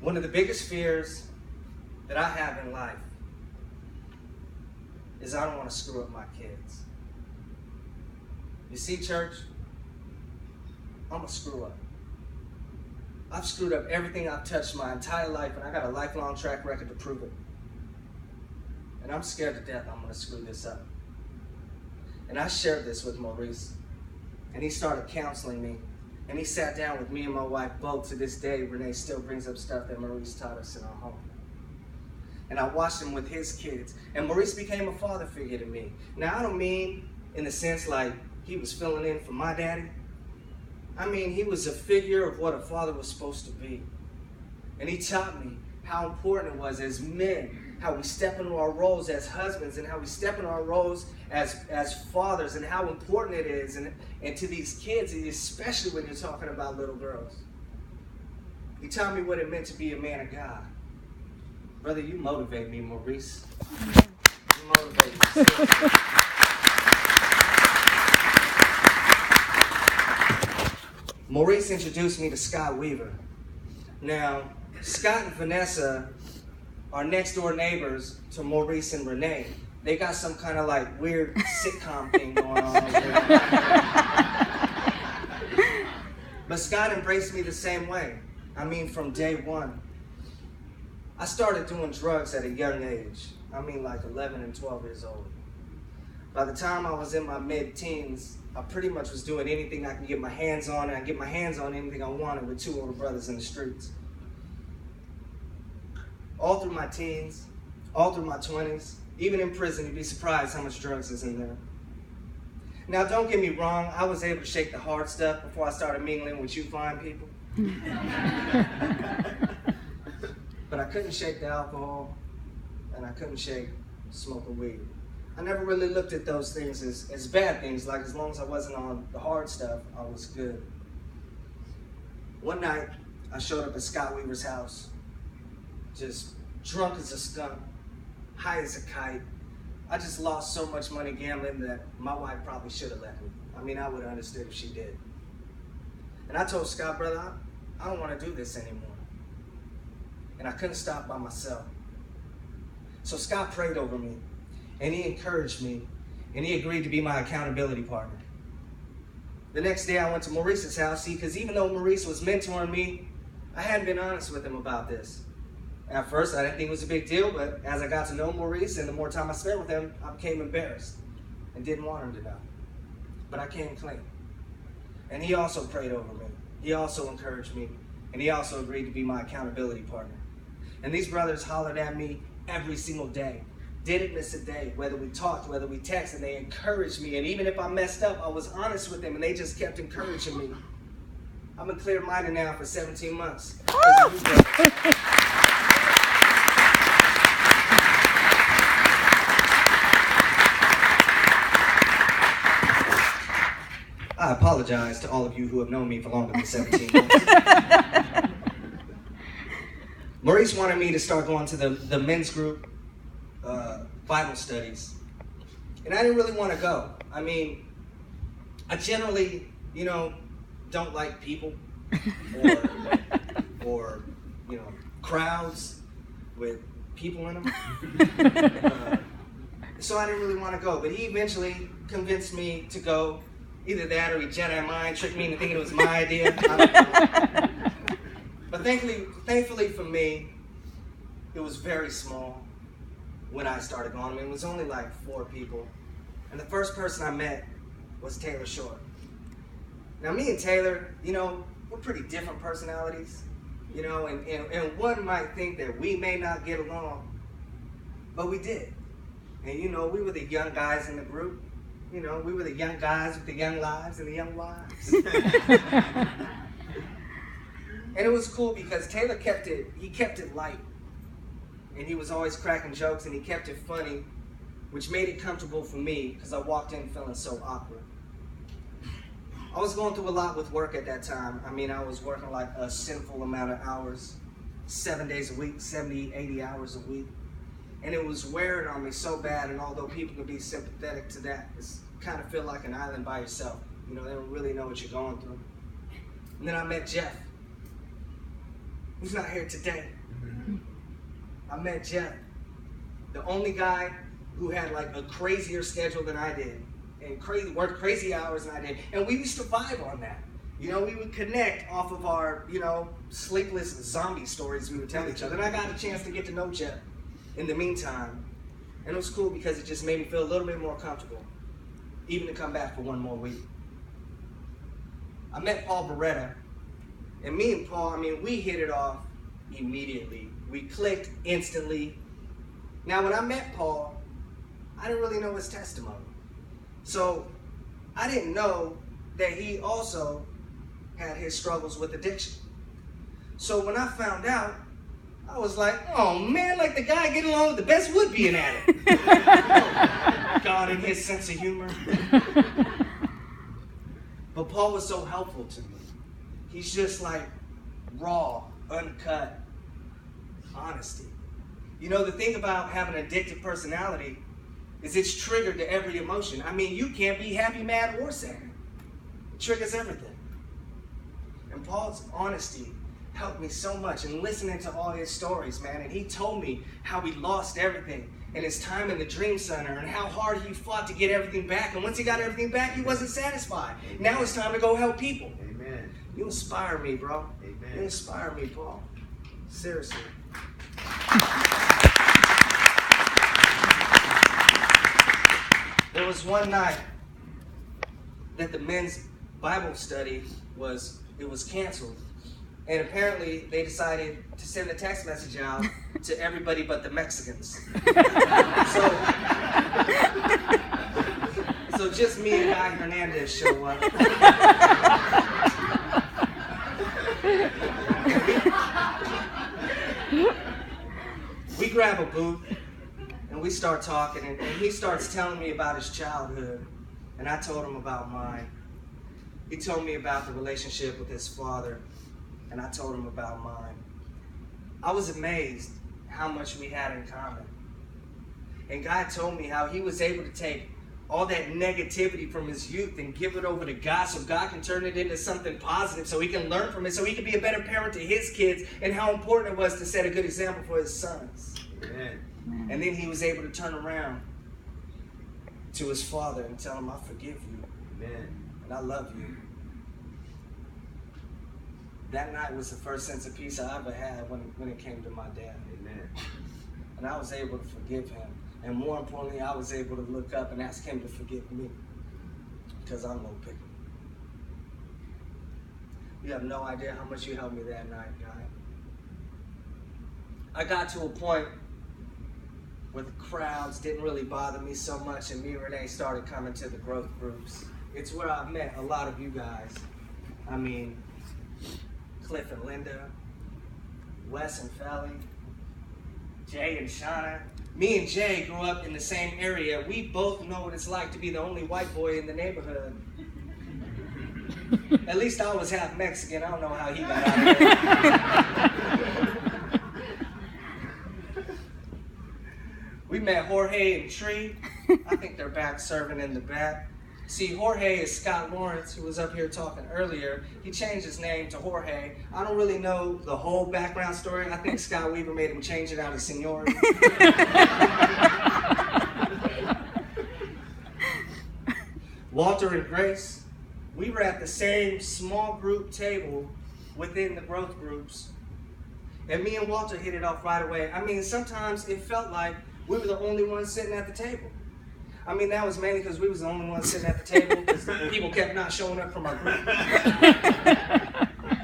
One of the biggest fears that I have in life is I don't want to screw up my kids. You see, church, I'm a screw up. I've screwed up everything I've touched my entire life, and I got a lifelong track record to prove it. And I'm scared to death I'm going to screw this up. And I shared this with Maurice, and he started counseling me. And he sat down with me and my wife both. To this day, Renee still brings up stuff that Maurice taught us in our home. And I watched him with his kids. And Maurice became a father figure to me. Now, I don't mean in the sense like he was filling in for my daddy. I mean, he was a figure of what a father was supposed to be. And he taught me how important it was as men, how we step into our roles as husbands, and how we step into our roles as fathers, and how important it is, and to these kids, especially when you're talking about little girls. He taught me what it meant to be a man of God. Brother, you motivate me, Maurice. You motivate me. Maurice introduced me to Scott Weaver. Now, Scott and Vanessa are next door neighbors to Maurice and Renee. They got some kind of like weird sitcom thing going on over there. But Scott embraced me the same way. I mean, from day one. I started doing drugs at a young age. I mean, like 11 and 12 years old. By the time I was in my mid-teens, I pretty much was doing anything I could get my hands on, and I get my hands on anything I wanted with two older brothers in the streets. All through my teens, all through my 20s, even in prison, you'd be surprised how much drugs is in there. Now, don't get me wrong, I was able to shake the hard stuff before I started mingling with you fine people. But I couldn't shake the alcohol, and I couldn't shake smoking weed. I never really looked at those things as bad things, like as long as I wasn't on the hard stuff, I was good. One night, I showed up at Scott Weaver's house, just drunk as a skunk, high as a kite. I just lost so much money gambling that my wife probably should have left me. I mean, I would have understood if she did. And I told Scott, brother, I don't want to do this anymore. And I couldn't stop by myself. So Scott prayed over me, and he encouraged me, and he agreed to be my accountability partner. The next day I went to Maurice's house, because even though Maurice was mentoring me, I hadn't been honest with him about this. At first, I didn't think it was a big deal, but as I got to know Maurice and the more time I spent with him, I became embarrassed and didn't want him to know. But I came clean. And he also prayed over me. He also encouraged me, and he also agreed to be my accountability partner. And these brothers hollered at me every single day. Didn't miss a day, whether we talked, whether we texted, they encouraged me. And even if I messed up, I was honest with them, and they just kept encouraging me. I've been clear-minded now for 17 months. I apologize to all of you who have known me for longer than 17 months. Maurice wanted me to start going to the men's group Bible studies. And I didn't really want to go. I mean, I generally, don't like people or crowds with people in them. So I didn't really want to go. But he eventually convinced me to go. Either that or he Jedi mind tricked me into thinking it was my idea. I don't know. But thankfully for me, it was very small when I started going. I mean, it was only like 4 people. And the first person I met was Taylor Short. Now, me and Taylor, we're pretty different personalities, and one might think that we may not get along, but we did. And, we were the young guys in the group. We were the young guys with the young lives and the young wives. And it was cool because Taylor kept it light. And he was always cracking jokes, and he kept it funny, which made it comfortable for me because I walked in feeling so awkward. I was going through a lot with work at that time. I mean, I was working like a sinful amount of hours, 7 days a week, 70, 80 hours a week. And it was wearing on me so bad, and although people can be sympathetic to that, it's kind of feel like an island by yourself. They don't really know what you're going through. And then I met Jeff. who's not here today. I met Jeff, the only guy who had like a crazier schedule than I did, and worked crazy hours than I did. And we used to vibe on that. You know, we would connect off of our, sleepless zombie stories we would tell each other. And I got a chance to get to know Jeff in the meantime. And it was cool because it just made me feel a little bit more comfortable, even to come back for one more week. I met Paul Beretta, and me and Paul, we hit it off immediately. We clicked instantly. Now, when I met Paul, I didn't really know his testimony. So I didn't know that he also had his struggles with addiction. So when I found out, I was like, oh man, like the guy getting along with the best would be an addict. God and his sense of humor. But Paul was so helpful to me. He's just like raw, uncut honesty. You know, the thing about having an addictive personality is it's triggered to every emotion. You can't be happy, mad, or sad. It triggers everything. And Paul's honesty helped me so much, and listening to all his stories, man. And he told me how he lost everything and his time in the Dream Center and how hard he fought to get everything back. And once he got everything back, he wasn't satisfied. Amen. Now it's time to go help people. Amen. You inspire me, bro. Amen. You inspire me, Paul. Seriously. There was one night that the men's Bible study was canceled. And apparently they decided to send a text message out to everybody but the Mexicans. So just me and Guy Hernandez show up. We grab a booth and we start talking, and he starts telling me about his childhood, and I told him about mine. He told me about the relationship with his father, and I told him about mine. I was amazed how much we had in common. And God told me how he was able to take all that negativity from his youth and give it over to God so God can turn it into something positive, so he can learn from it, so he can be a better parent to his kids, and how important it was to set a good example for his sons. Amen. And then he was able to turn around to his father and tell him, I forgive you. Amen. And I love you. That night was the first sense of peace I ever had when it came to my dad. Amen. And I was able to forgive him. And more importantly, I was able to look up and ask him to forgive me. Because I'm no picky. You have no idea how much you helped me that night, guy. I got to a point where the crowds didn't really bother me so much, and me and Renee started coming to the growth groups. It's where I've met a lot of you guys. Cliff and Linda, Wes and Felly, Jay and Shauna. Me and Jay grew up in the same area. We both know what it's like to be the only white boy in the neighborhood. At least I was half Mexican. I don't know how he got out of there. We met Jorge and Tree. I think they're back serving in the back. See, Jorge is Scott Lawrence, who was up here talking earlier. He changed his name to Jorge. I don't really know the whole background story. I think Scott Weaver made him change it out of seniority. Walter and Grace, we were at the same small group table within the growth groups. And me and Walter hit it off right away. Sometimes it felt like we were the only ones sitting at the table. That was mainly because we was the only ones sitting at the table because people kept not showing up from our group.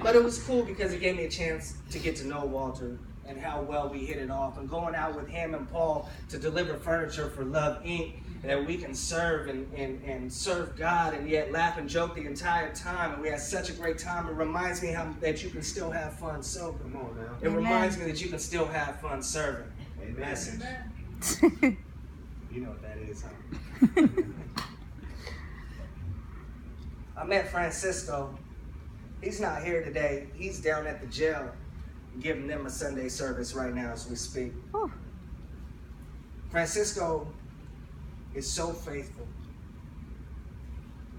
But it was cool because it gave me a chance to get to know Walter and how well we hit it off. And going out with him and Paul to deliver furniture for Love Inc. that we can serve and serve God and yet laugh and joke the entire time. And we had such a great time. It reminds me that you can still have fun sober. Come on now. It reminds me that you can still have fun serving. Amen. Message. You know what that is, huh? I met Francisco. He's not here today. He's down at the jail giving them a Sunday service right now as we speak. Oh. Francisco is so faithful.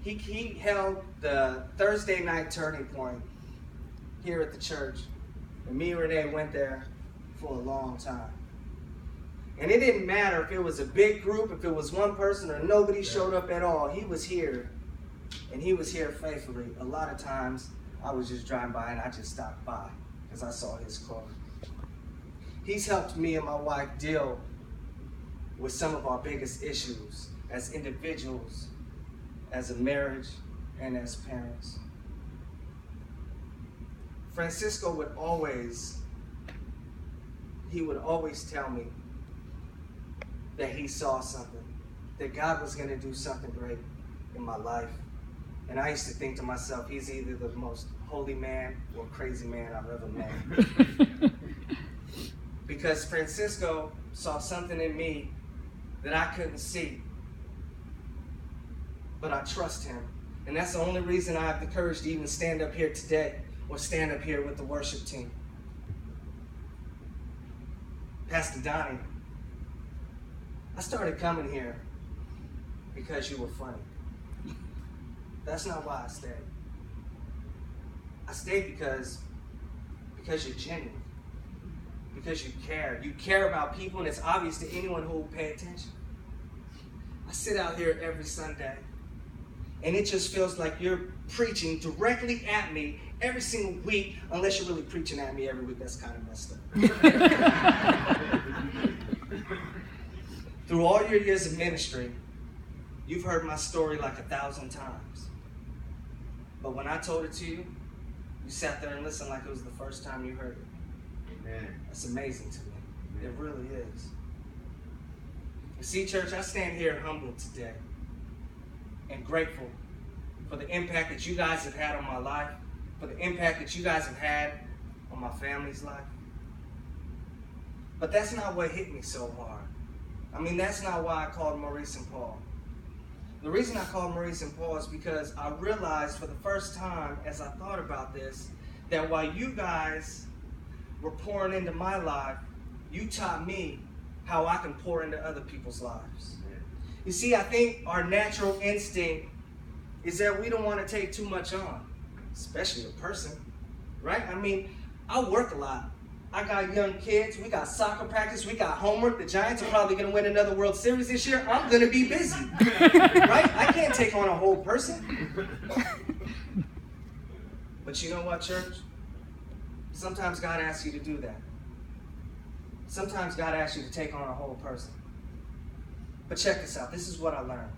He held the Thursday night turning point here at the church. And me and Renee went there for a long time. And it didn't matter if it was a big group, if it was one person, or nobody showed up at all. He was here, and he was here faithfully. A lot of times, I was just driving by and I just stopped by because I saw his car. He's helped me and my wife deal with some of our biggest issues as individuals, as a marriage, and as parents. Francisco would always tell me that he saw something, that God was going to do something great in my life. And I used to think to myself, he's either the most holy man or crazy man I've ever met. Because Francisco saw something in me that I couldn't see. But I trust him. And that's the only reason I have the courage to even stand up here today or stand up here with the worship team. Pastor Donnie, I started coming here because you were funny. That's not why I stayed. I stayed because you're genuine. Because you care. You care about people, and it's obvious to anyone who will pay attention. I sit out here every Sunday, and it just feels like you're preaching directly at me every single week, unless you're really preaching at me every week. That's kind of messed up. Through all your years of ministry, you've heard my story like 1,000 times. But when I told it to you, you sat there and listened like it was the first time you heard it. Amen. That's amazing to me. Amen. It really is. You see, church, I stand here humbled today and grateful for the impact that you guys have had on my life, for the impact that you guys have had on my family's life. But that's not what hit me so hard. I mean, that's not why I called Maurice and Paul. The reason I called Maurice and Paul is because I realized for the first time as I thought about this, that while you guys were pouring into my life, you taught me how I can pour into other people's lives. You see, I think our natural instinct is that we don't want to take too much on, especially a person, right? I mean, I work a lot. I got young kids. We got soccer practice. We got homework. The Giants are probably going to win another World Series this year. I'm going to be busy, right? I can't take on a whole person. But you know what, church? Sometimes God asks you to do that. Sometimes God asks you to take on a whole person. But check this out. This is what I learned.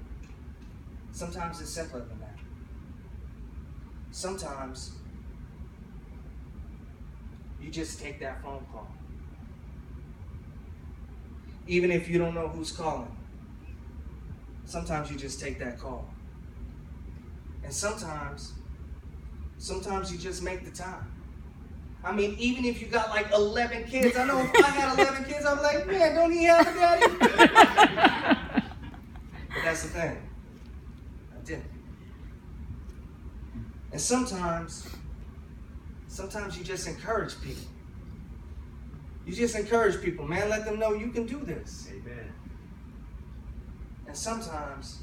Sometimes it's simpler than that. Sometimes you just take that phone call. Even if you don't know who's calling. Sometimes you just take that call. And sometimes you just make the time. I mean, even if you got like 11 kids, I know if I had 11 kids, I'm like, man, don't he have a daddy? But that's the thing. I didn't. And sometimes you just encourage people. You just encourage people, man. Let them know you can do this. Amen. And sometimes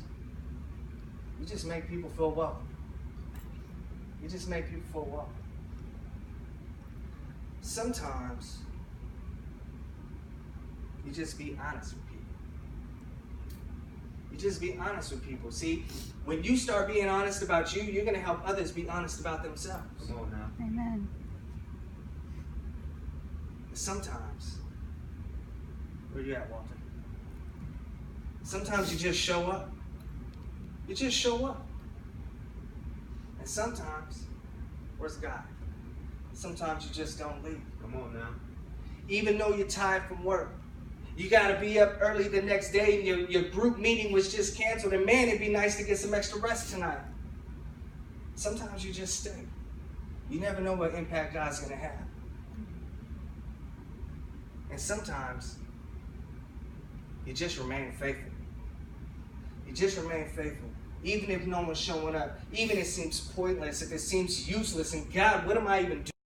you just make people feel welcome. You just make people feel welcome. Sometimes you just be honest with people. You just be honest with people. See, when you start being honest about you, you're going to help others be honest about themselves. Come on now. Amen. Sometimes, where you at, Walter? Sometimes you just show up. You just show up. And sometimes, where's God? Sometimes you just don't leave. Come on now. Even though you're tired from work, you got to be up early the next day. Your group meeting was just canceled. And man, it'd be nice to get some extra rest tonight. Sometimes you just stay. You never know what impact God's going to have. And sometimes you just remain faithful. You just remain faithful. Even if no one's showing up. Even if it seems pointless, if it seems useless. And God, what am I even doing?